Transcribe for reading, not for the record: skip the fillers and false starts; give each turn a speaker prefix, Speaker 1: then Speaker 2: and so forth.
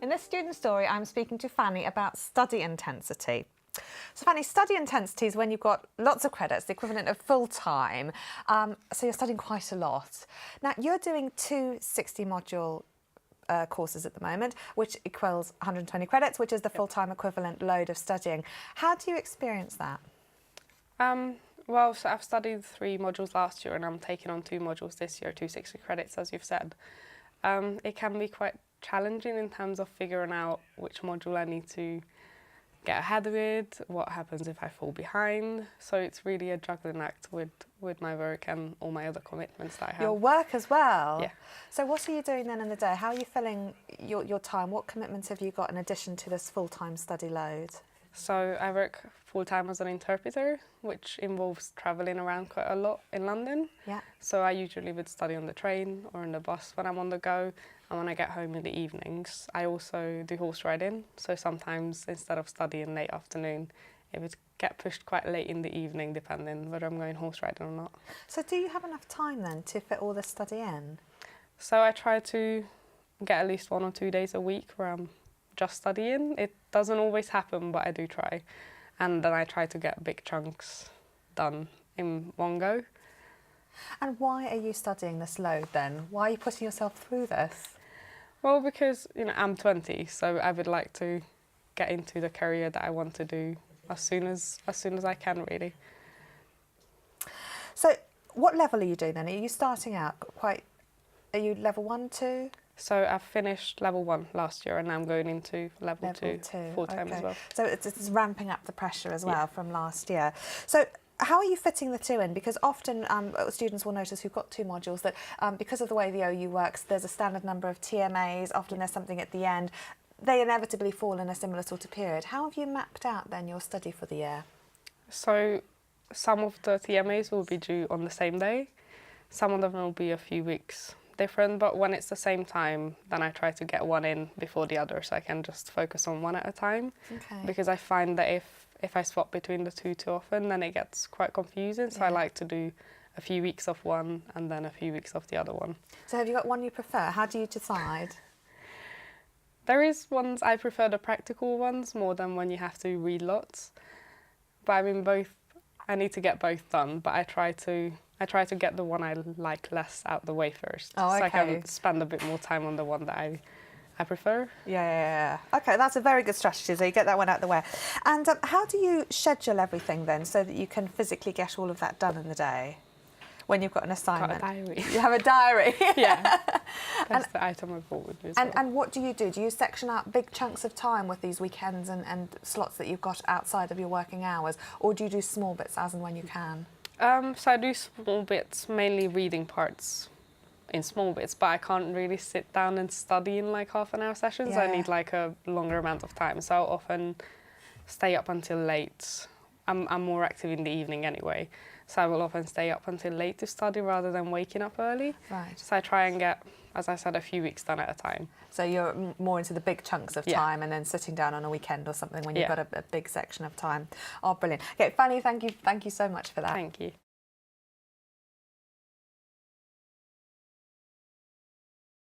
Speaker 1: In this student story, I'm speaking to Fanny about study intensity. So Fanny, study intensity is when you've got lots of credits, the equivalent of full-time, so you're studying quite a lot. Now, you're doing two 60-module courses at the moment, which equals 120 credits, which is the full-time equivalent load of studying. How do you experience that?
Speaker 2: Well, so I've studied 3 modules last year and I'm taking on 2 modules this year, 260 credits, as you've said. It can be quite challenging in terms of figuring out which module I need to get ahead with, what happens if I fall behind. So it's really a juggling act with my work and all my other commitments that I have.
Speaker 1: Your work as well?
Speaker 2: Yeah.
Speaker 1: So what are you doing then in the day? How are you filling your time? What commitments have you got in addition to this full-time study load?
Speaker 2: So I work full-time as an interpreter, which involves travelling around quite a lot in London.
Speaker 1: Yeah.
Speaker 2: So I usually would study on the train or on the bus when I'm on the go, and when I get home in the evenings. I also do horse riding, so sometimes instead of studying late afternoon, it would get pushed quite late in the evening, depending whether I'm going horse riding or not.
Speaker 1: So do you have enough time then to fit all this study in?
Speaker 2: So I try to get at least 1 or 2 days a week where I'm just studying. It doesn't always happen, but I do try. And then I try to get big chunks done in one go.
Speaker 1: And why are you studying this load then? Why are you putting yourself through this?
Speaker 2: Well, because I'm 20, so I would like to get into the career that I want to do as soon as I can, really.
Speaker 1: So what level are you doing then? Are you starting out are you level 1, 2?
Speaker 2: So I've finished level 1 last year and I'm going into level 2 full-time as well.
Speaker 1: So it's ramping up the pressure as well from last year. So how are you fitting the two in? Because often students will notice who've got 2 modules that because of the way the OU works, there's a standard number of TMAs, often there's something at the end. They inevitably fall in a similar sort of period. How have you mapped out then your study for the year?
Speaker 2: So some of the TMAs will be due on the same day. Some of them will be a few weeks different, but when it's the same time, then I try to get one in before the other so I can just focus on one at a time.
Speaker 1: Okay.
Speaker 2: Because I find that if I swap between the two too often, then it gets quite confusing. So I like to do a few weeks of one and then a few weeks of the other one. So
Speaker 1: have you got one you prefer? How do you decide?
Speaker 2: There is ones, I prefer the practical ones more than when you have to read lots. But I mean I need to get both done, but I try to get the one I like less out the way first.
Speaker 1: Oh, okay.
Speaker 2: So I can spend a bit more time on the one that I prefer.
Speaker 1: Yeah. Okay, that's a very good strategy, so you get that one out the way. And how do you schedule everything then so that you can physically get all of that done in the day when you've got an assignment?
Speaker 2: Got a diary.
Speaker 1: You have a diary?
Speaker 2: Yeah. That's the item I brought with me as well.
Speaker 1: And what do? Do you section out big chunks of time with these weekends and slots that you've got outside of your working hours, or do you do small bits as and when you can?
Speaker 2: So I do small bits, mainly reading parts in small bits, but I can't really sit down and study in like half-an-hour sessions.
Speaker 1: Yeah.
Speaker 2: I need like a longer amount of time, so I'll often stay up until late. I'm more active in the evening anyway, so I will often stay up until late to study rather than waking up early.
Speaker 1: Right.
Speaker 2: So I try and get, as I said, a few weeks done at a time.
Speaker 1: So you're more into the big chunks of time and then sitting down on a weekend or something when you've got a big section of time. Oh, brilliant. Okay, Fanny, thank you so much for that.
Speaker 2: Thank you.